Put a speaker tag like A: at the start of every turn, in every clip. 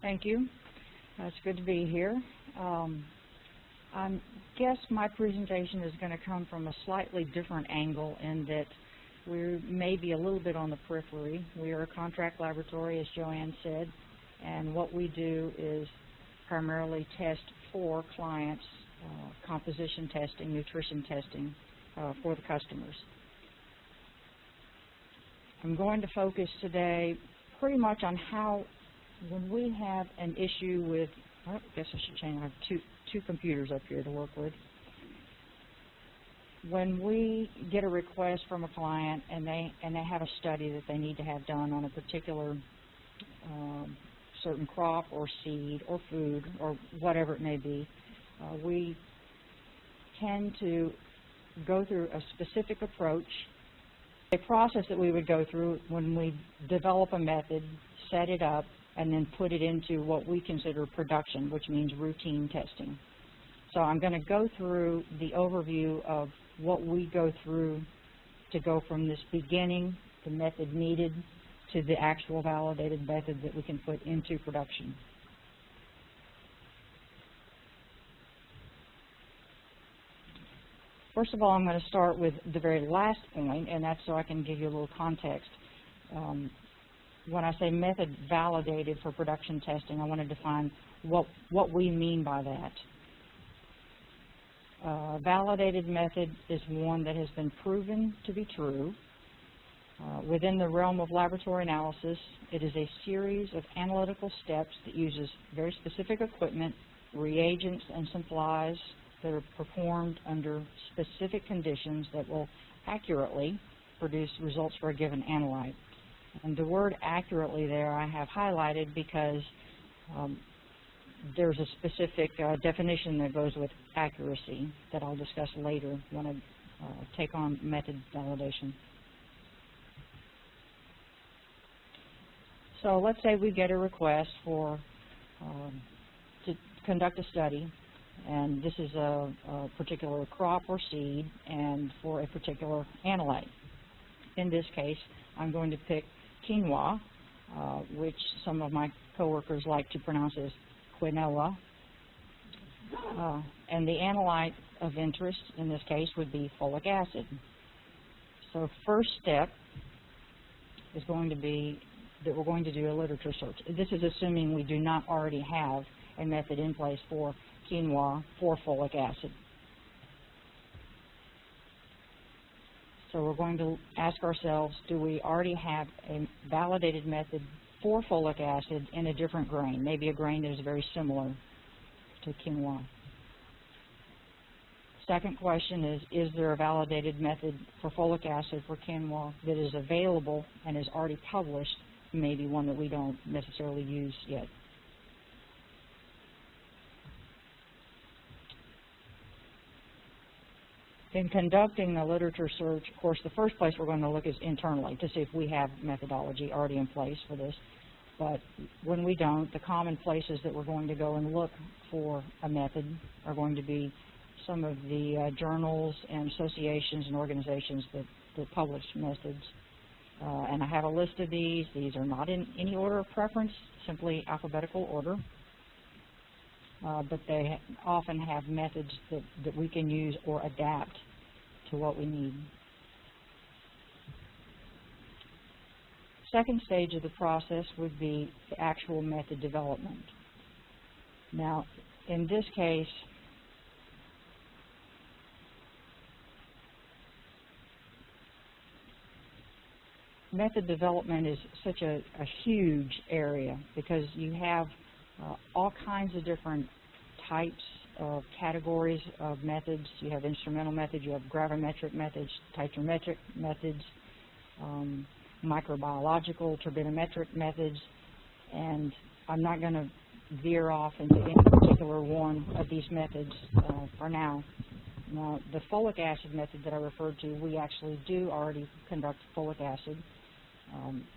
A: Thank you. It's good to be here. I guess my presentation is going to come from a slightly different angle in that we may be a little bit on the periphery. We are a contract laboratory, as Joanne said, and what we do is primarily test for clients, composition testing, nutrition testing for the customers. I'm going to focus today pretty much on how, when we have an issue with, I guess I should change, I have two computers up here to work with. When we get a request from a client and they have a study that they need to have done on a particular certain crop or seed or food or whatever it may be, we tend to go through a specific approach, a process that we would go through when we develop a method, set it up, and then put it into what we consider production, which means routine testing. So I'm going to go through the overview of what we go through to go from this beginning, the method needed, to the actual validated method that we can put into production. First of all, I'm going to start with the very last point, and that's so I can give you a little context. When I say method validated for production testing, I want to define what we mean by that. Validated method is one that has been proven to be true. Within the realm of laboratory analysis, it is a series of analytical steps that uses very specific equipment, reagents, and supplies that are performed under specific conditions that will accurately produce results for a given analyte. And the word accurately there I have highlighted because there's a specific definition that goes with accuracy that I'll discuss later when I take on method validation. So let's say we get a request for to conduct a study, and this is a particular crop or seed and for a particular analyte. In this case, I'm going to pick quinoa, which some of my coworkers like to pronounce as Quinoa, and the analyte of interest in this case would be folic acid. So first step is going to be that we're going to do a literature search. This is assuming we do not already have a method in place for quinoa for folic acid. So we're going to ask ourselves, do we already have a validated method for folic acid in a different grain, maybe a grain that is very similar to quinoa? Second question is there a validated method for folic acid for quinoa that is available and is already published, maybe one that we don't necessarily use yet? In conducting the literature search, of course, the first place we're going to look is internally to see if we have methodology already in place for this. But when we don't, the common places that we're going to go and look for a method are going to be some of the journals and associations and organizations that publish methods. And I have a list of these. These are not in any order of preference, simply alphabetical order. But they often have methods that we can use or adapt to what we need. Second stage of the process would be the actual method development. Now, in this case, method development is such a huge area because you have all kinds of different types of categories of methods. You have instrumental methods, you have gravimetric methods, titometric methods, microbiological, turbidimetric methods, and I'm not going to veer off into any particular one of these methods for now. Now, the folic acid method that I referred to, we actually do already conduct folic acid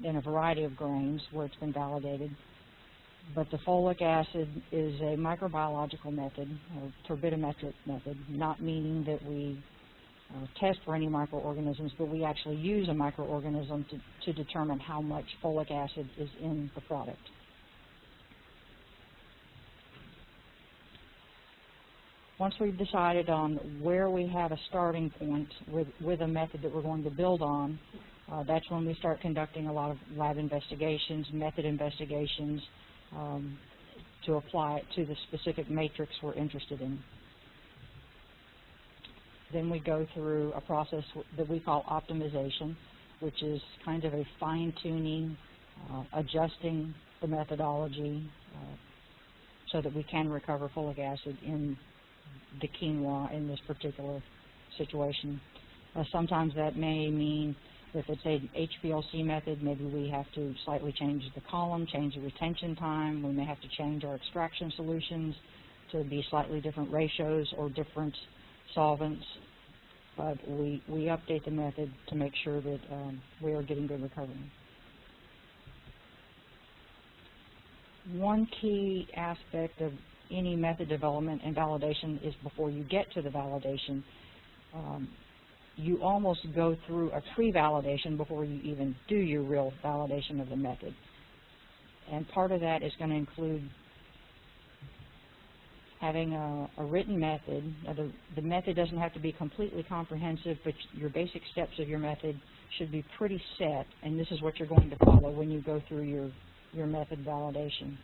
A: in a variety of grains where it's been validated. But the folic acid is a microbiological method, or turbidimetric method, not meaning that we test for any microorganisms, but we actually use a microorganism to determine how much folic acid is in the product. Once we've decided on where we have a starting point with a method that we're going to build on, that's when we start conducting a lot of lab investigations, method investigations, to apply it to the specific matrix we're interested in. Then we go through a process that we call optimization, which is kind of a fine-tuning, adjusting the methodology so that we can recover folic acid in the quinoa in this particular situation. Sometimes that may mean if it's an HPLC method, maybe we have to slightly change the column, change the retention time. We may have to change our extraction solutions to be slightly different ratios or different solvents. But we update the method to make sure that we are getting good recovery. One key aspect of any method development and validation is before you get to the validation, you almost go through a pre-validation before you even do your real validation of the method. And part of that is going to include having a written method. The method doesn't have to be completely comprehensive, but your basic steps of your method should be pretty set, and this is what you're going to follow when you go through your method validation.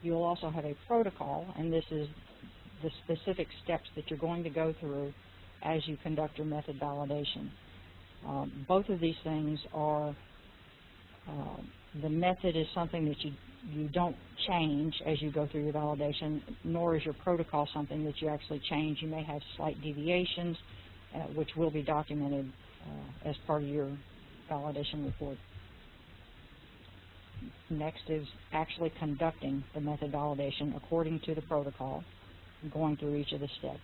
A: You'll also have a protocol, and this is the specific steps that you're going to go through as you conduct your method validation. Both of these things are, the method is something that you don't change as you go through your validation, nor is your protocol something that you actually change. You may have slight deviations, which will be documented as part of your validation report. Next is actually conducting the method validation according to the protocol, going through each of the steps.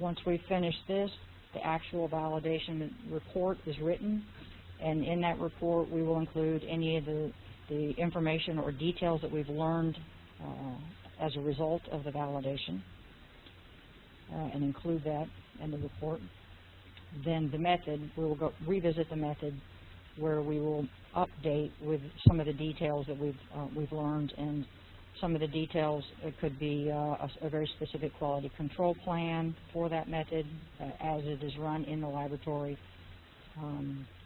A: Once we finish this, the actual validation report is written, and in that report we will include any of the information or details that we've learned as a result of the validation, and include that in the report. Then the method, we will go revisit the method, where we will update with some of the details that we've learned, and some of the details, it could be a very specific quality control plan for that method as it is run in the laboratory.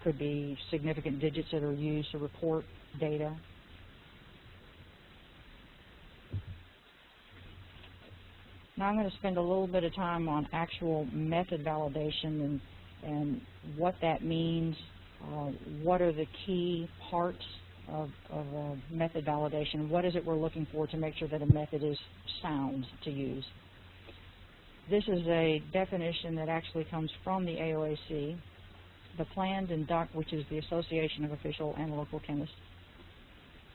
A: Could be significant digits that are used to report data. Now I'm going to spend a little bit of time on actual method validation and what that means. What are the key parts of method validation? What is it we're looking for to make sure that a method is sound to use? This is a definition that actually comes from the AOAC, the planned and which is the Association of Official and Local Chemists.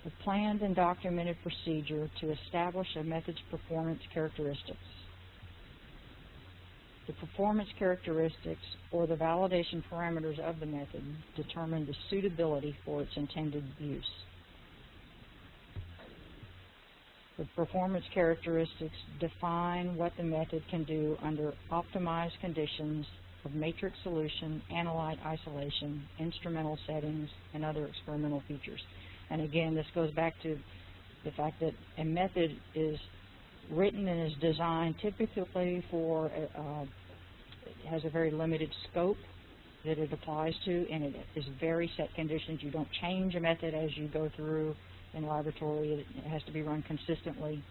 A: The planned and documented procedure to establish a method's performance characteristics. The performance characteristics or the validation parameters of the method determine the suitability for its intended use. The performance characteristics define what the method can do under optimized conditions of matrix solution, analyte isolation, instrumental settings, and other experimental features. And again, this goes back to the fact that a method is written and is designed typically for, has a very limited scope that it applies to, and it is very set conditions. You don't change a method as you go through in the laboratory. It has to be run consistently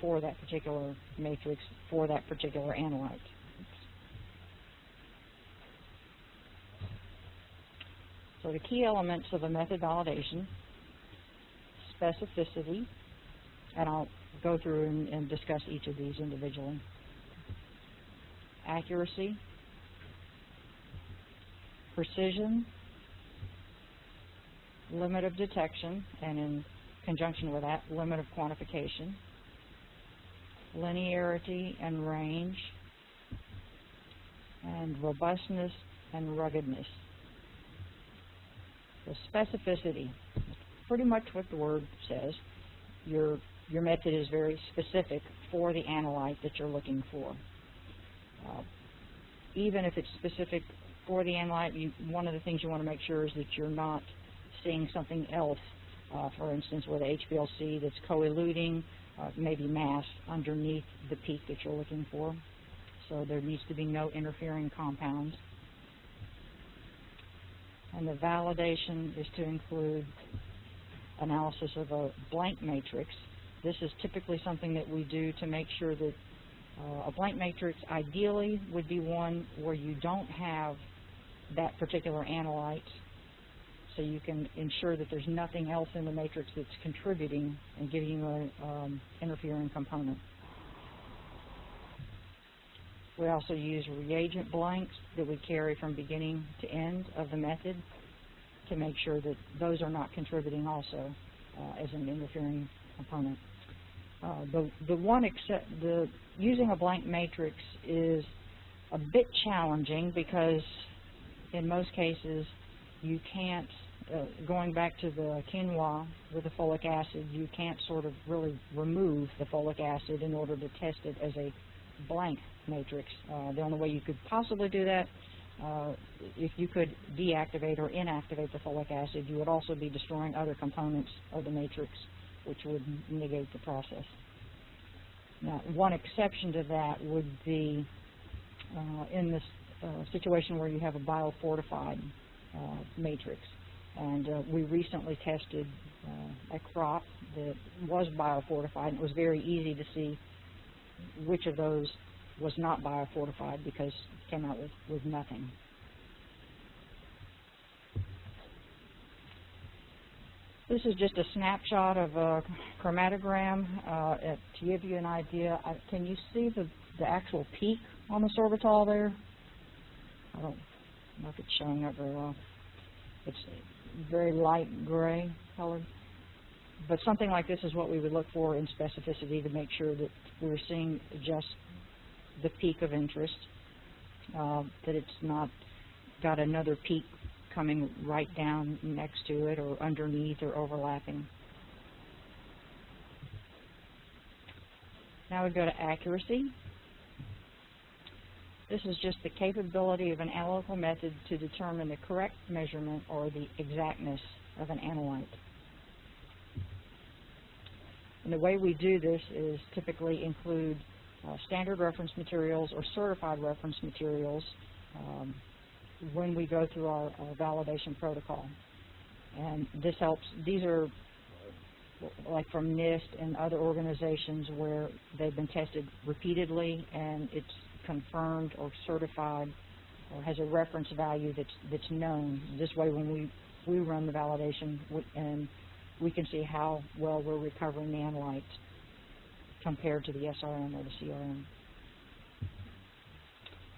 A: for that particular matrix, for that particular analyte. So the key elements of a method validation: specificity, and I'll go through and discuss each of these individually. Accuracy, precision, limit of detection, and in conjunction with that, limit of quantification, linearity and range, and robustness and ruggedness. The specificity, pretty much what the word says. Your method is very specific for the analyte that you're looking for. Even if it's specific for the analyte, one of the things you want to make sure is that you're not seeing something else, for instance, with HPLC that's co-eluting, maybe mass underneath the peak that you're looking for. So there needs to be no interfering compounds. And the validation is to include analysis of a blank matrix. This is typically something that we do to make sure that a blank matrix ideally would be one where you don't have that particular analyte, so you can ensure that there's nothing else in the matrix that's contributing and giving you an interfering component. We also use reagent blanks that we carry from beginning to end of the method to make sure that those are not contributing also as an interfering component. Using a blank matrix is a bit challenging because in most cases you can't, going back to the quinoa with the folic acid, you can't sort of really remove the folic acid in order to test it as a blank matrix. The only way you could possibly do that, if you could deactivate or inactivate the folic acid, you would also be destroying other components of the matrix, which would negate the process. Now, one exception to that would be in this situation where you have a biofortified matrix. And we recently tested a crop that was biofortified, and it was very easy to see which of those was not biofortified because it came out with nothing. This is just a snapshot of a chromatogram to give you an idea. Can you see the actual peak on the sorbitol there? I don't know if it's showing up very well. It's very light gray colored. But something like this is what we would look for in specificity to make sure that we're seeing just the peak of interest, that it's not got another peak coming right down next to it or underneath or overlapping. Now we go to accuracy. This is just the capability of an analytical method to determine the correct measurement or the exactness of an analyte. And the way we do this is typically include standard reference materials or certified reference materials when we go through our validation protocol. And this helps. These are like from NIST and other organizations where they've been tested repeatedly and it's confirmed or certified or has a reference value that's known. This way when we run the validation and we can see how well we're recovering the analytes compared to the SRM or the CRM.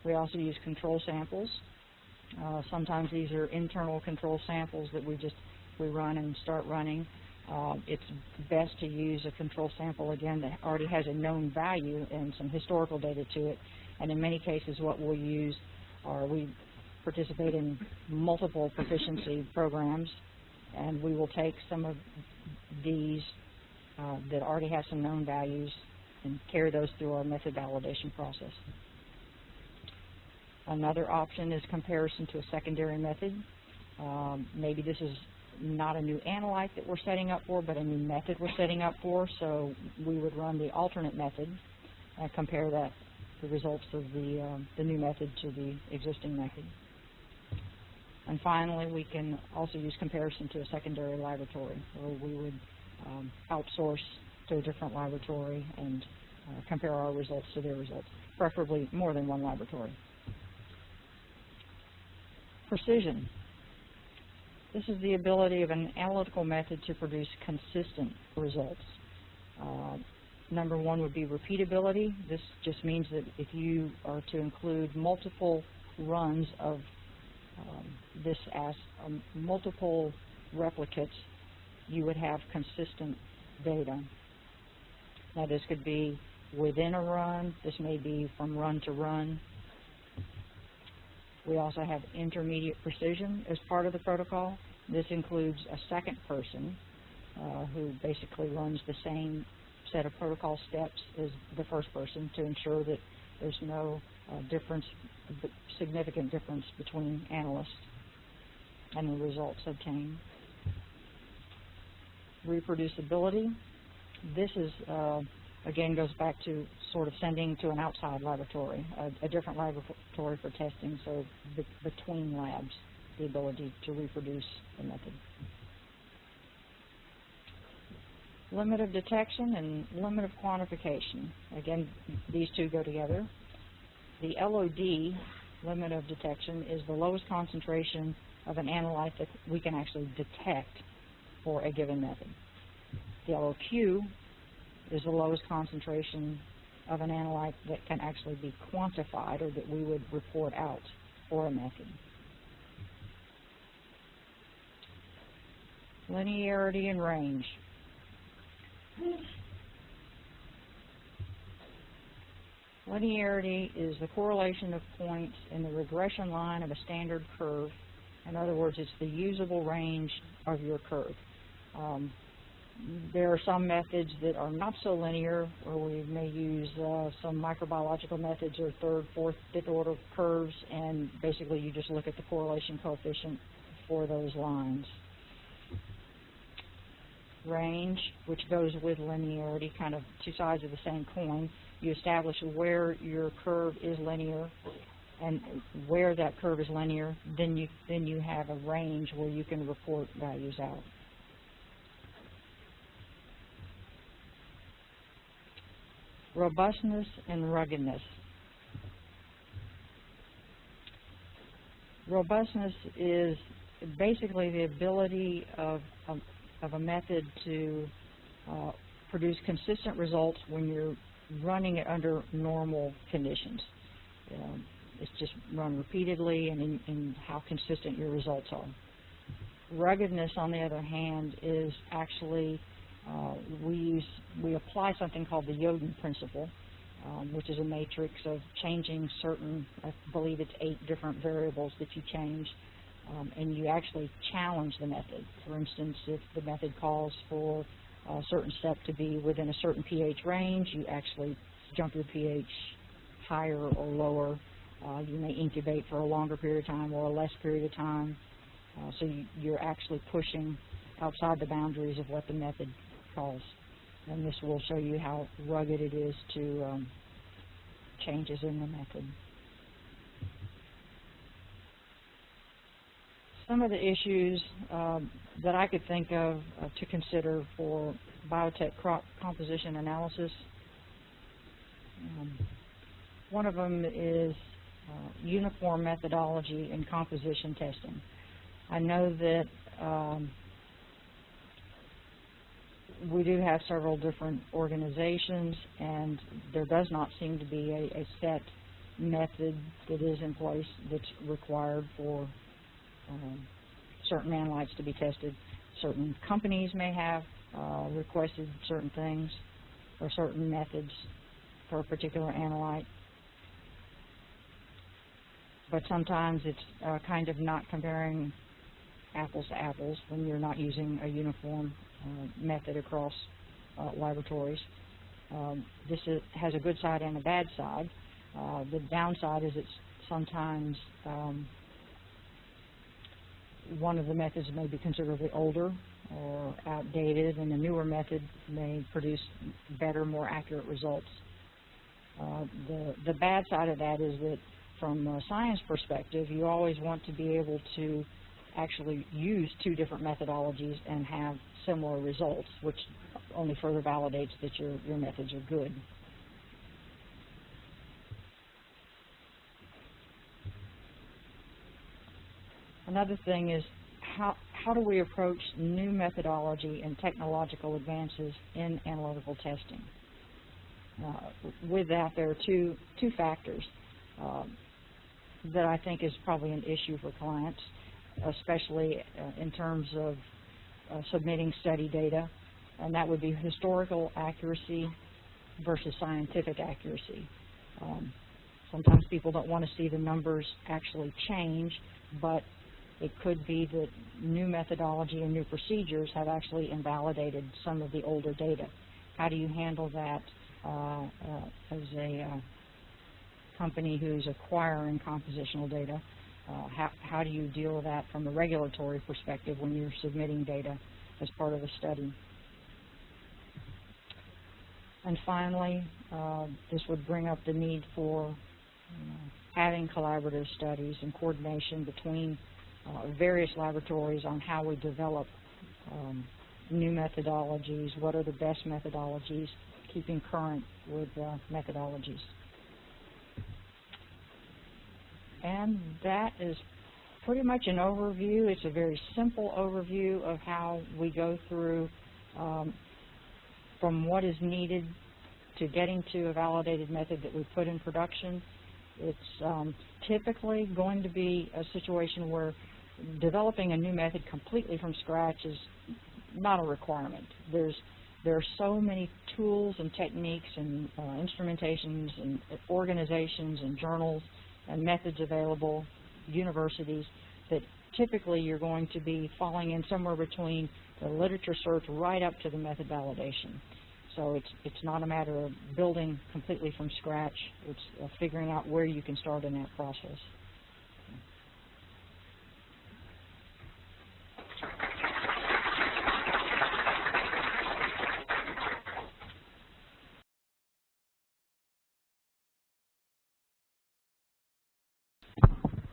A: We also use control samples. Sometimes these are internal control samples that we run and start running. It's best to use a control sample, again, that already has a known value and some historical data to it. And in many cases what we'll use are we participate in multiple proficiency programs, and we will take some of these that already have some known values and carry those through our method validation process. Another option is comparison to a secondary method. Maybe this is not a new analyte that we're setting up for, but a new method we're setting up for, so we would run the alternate method and compare the results of the new method to the existing method. And finally, we can also use comparison to a secondary laboratory, where we would outsource to a different laboratory and compare our results to their results, preferably more than one laboratory. Precision. This is the ability of an analytical method to produce consistent results. Number one would be repeatability. This just means that if you are to include multiple runs of this as multiple replicates, you would have consistent data. Now this could be within a run. This may be from run to run. We also have intermediate precision as part of the protocol. This includes a second person who basically runs the same set of protocol steps as the first person to ensure that There's no significant difference between analysts and the results obtained. Reproducibility. This is, again, goes back to sort of sending to an outside laboratory, a different laboratory for testing, so between labs, the ability to reproduce the method. Limit of detection and limit of quantification. Again, these two go together. The LOD, limit of detection, is the lowest concentration of an analyte that we can actually detect for a given method. The LOQ is the lowest concentration of an analyte that can actually be quantified or that we would report out for a method. Linearity and range. Linearity is the correlation of points in the regression line of a standard curve. In other words, it's the usable range of your curve. There are some methods that are not so linear, where we may use some microbiological methods or third, fourth, fifth order curves, and basically you just look at the correlation coefficient for those lines. Range, which goes with linearity, kind of two sides of the same coin. You establish where your curve is linear, and where that curve is linear, then you have a range where you can report values out. Robustness and ruggedness. Robustness is basically the ability of a method to produce consistent results when you're running it under normal conditions. It's just run repeatedly and in how consistent your results are. Ruggedness, on the other hand, is actually we apply something called the Yoden principle, which is a matrix of changing certain, I believe it's 8 different variables that you change, and you actually challenge the method. For instance, if the method calls for a certain step to be within a certain pH range, you actually jump your pH higher or lower. You may incubate for a longer period of time or a less period of time. So you're actually pushing outside the boundaries of what the method calls. And this will show you how rugged it is to changes in the method. Some of the issues that I could think of to consider for biotech crop composition analysis, one of them is uniform methodology in composition testing. I know that we do have several different organizations, and there does not seem to be a set method that is in place that's required for certain analytes to be tested. Certain companies may have requested certain things or certain methods for a particular analyte, but sometimes it's kind of not comparing apples to apples when you're not using a uniform method across laboratories. This has a good side and a bad side. The downside is it's sometimes one of the methods may be considerably older or outdated, and the newer method may produce better, more accurate results. The bad side of that is that from a science perspective, you always want to be able to actually use 2 different methodologies and have similar results, which only further validates that your methods are good. Another thing is how do we approach new methodology and technological advances in analytical testing? With that, there are two factors that I think is probably an issue for clients, especially in terms of submitting study data, and that would be historical accuracy versus scientific accuracy. Sometimes people don't want to see the numbers actually change, but it could be that new methodology and new procedures have actually invalidated some of the older data. How do you handle that as company who's acquiring compositional data. How do you deal with that from a regulatory perspective when you're submitting data as part of a study? And finally, this would bring up the need for having collaborative studies and coordination between various laboratories on how we develop new methodologies, what are the best methodologies, keeping current with methodologies. And that is pretty much an overview. It's a very simple overview of how we go through from what is needed to getting to a validated method that we put in production. It's typically going to be a situation where developing a new method completely from scratch is not a requirement. There are so many tools and techniques and instrumentations and organizations and journals and methods available, universities, that typically you're going to be falling in somewhere between the literature search right up to the method validation. So it's not a matter of building completely from scratch. It's figuring out where you can start in that process.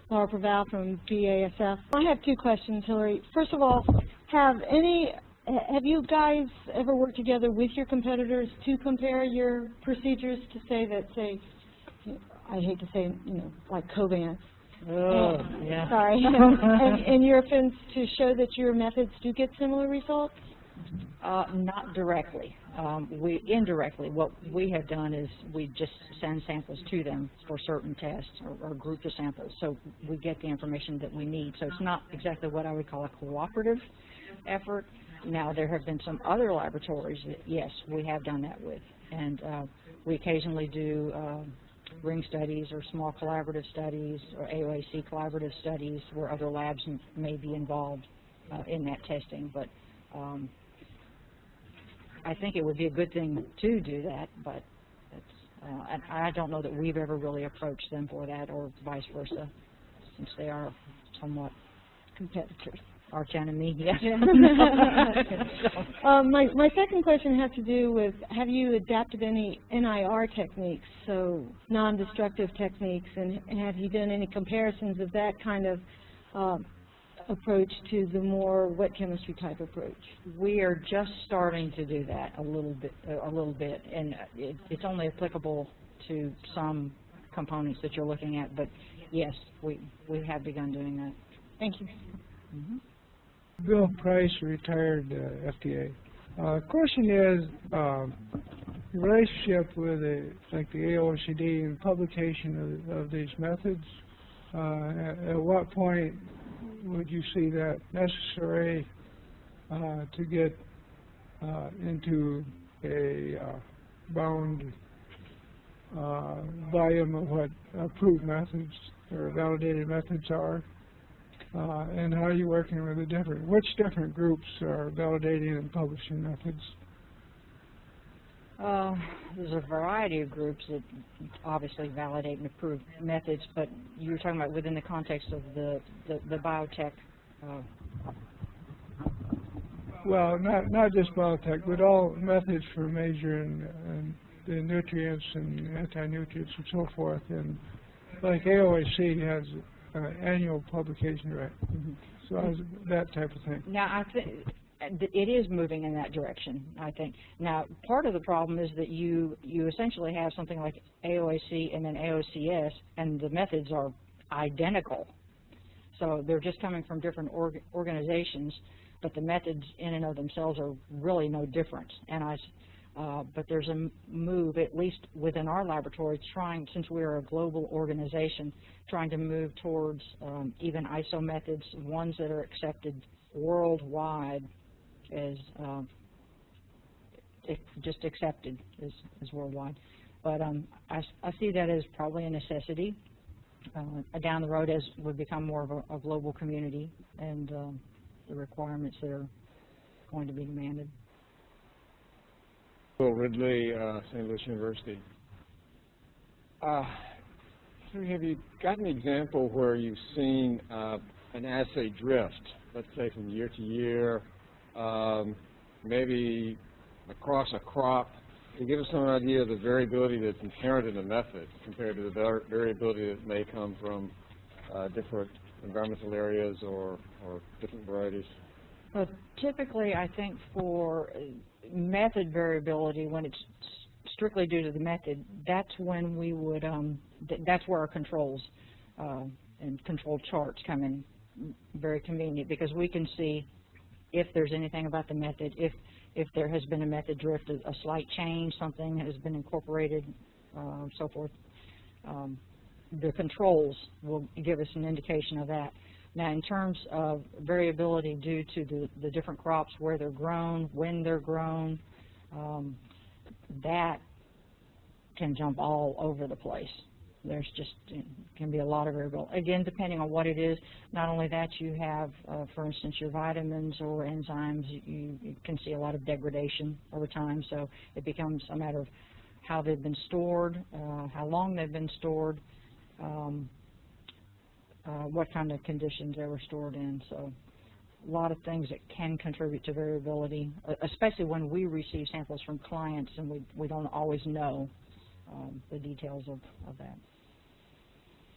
B: Laura Preval from BASF. I have two questions, Hilary. First of all, have you guys ever worked together with your competitors to compare your procedures to say that, I hate to say, like Covance?
A: Oh, yeah.
B: Sorry. and Eurofins to show that your methods do get similar results?
A: Not directly. Indirectly, what we have done is we just send samples to them for certain tests or groups of samples, so we get the information that we need. So it's not exactly what I would call a cooperative effort. Now, there have been some other laboratories that, yes, we have done that with, and we occasionally do ring studies or small collaborative studies or AOAC collaborative studies where other labs may be involved in that testing, but I think it would be a good thing to do that, but I don't know that we've ever really approached them for that, or vice versa, since they are somewhat competitors. Arch enemy, yes.
B: My second question has to do with, have you adapted any NIR techniques, so non-destructive techniques, and have you done any comparisons of that kind of approach to the more wet chemistry type approach?
A: We are just starting to do that a little bit, and it's only applicable to some components that you're looking at, but yes, we have begun doing that.
B: Thank you.
A: Mm-hmm.
C: Bill Price, retired FDA. Question is, the relationship with like the AOCD and publication of these methods, at what point would you see that necessary to get into a bound volume of what approved methods or validated methods are? And how are you working with which different groups are validating and publishing methods?
A: There's a variety of groups that obviously validate and approve methods, but you're talking about within the context of the biotech.
C: Well, not just biotech, but all methods for measuring the nutrients and anti-nutrients and so forth. And like AOAC has annual publication, right? Mm-hmm. So that type of thing.
A: Now, I think it is moving in that direction, I think. Now, part of the problem is that you essentially have something like AOAC and then AOCS, and the methods are identical. So they're just coming from different organizations, but the methods in and of themselves are really no different. And but there's a move, at least within our laboratory, since we're a global organization, trying to move towards even ISO methods, ones that are accepted worldwide as just accepted as worldwide. But I see that as probably a necessity down the road as we become more of a global community and the requirements that are going to be demanded.
D: Bill Ridley, St. Louis University. Have you got an example where you've seen an assay drift, let's say from year to year, maybe across a crop, to give us some idea of the variability that's inherent in the method compared to the variability that may come from different environmental areas or different varieties?
A: Well, typically, I think for method variability, when it's strictly due to the method, that's when we would, that's where our controls and control charts come in very convenient, because we can see if there's anything about the method, if there has been a method drift, a slight change, something has been incorporated, so forth. The controls will give us an indication of that. Now, in terms of variability due to the different crops, where they're grown, when they're grown, that can jump all over the place. There's just, can be a lot of variability. Again, depending on what it is, not only that, you have, for instance, your vitamins or enzymes, you can see a lot of degradation over time, so it becomes a matter of how they've been stored, how long they've been stored, what kind of conditions they were stored in. So a lot of things that can contribute to variability, especially when we receive samples from clients and we don't always know the details of that.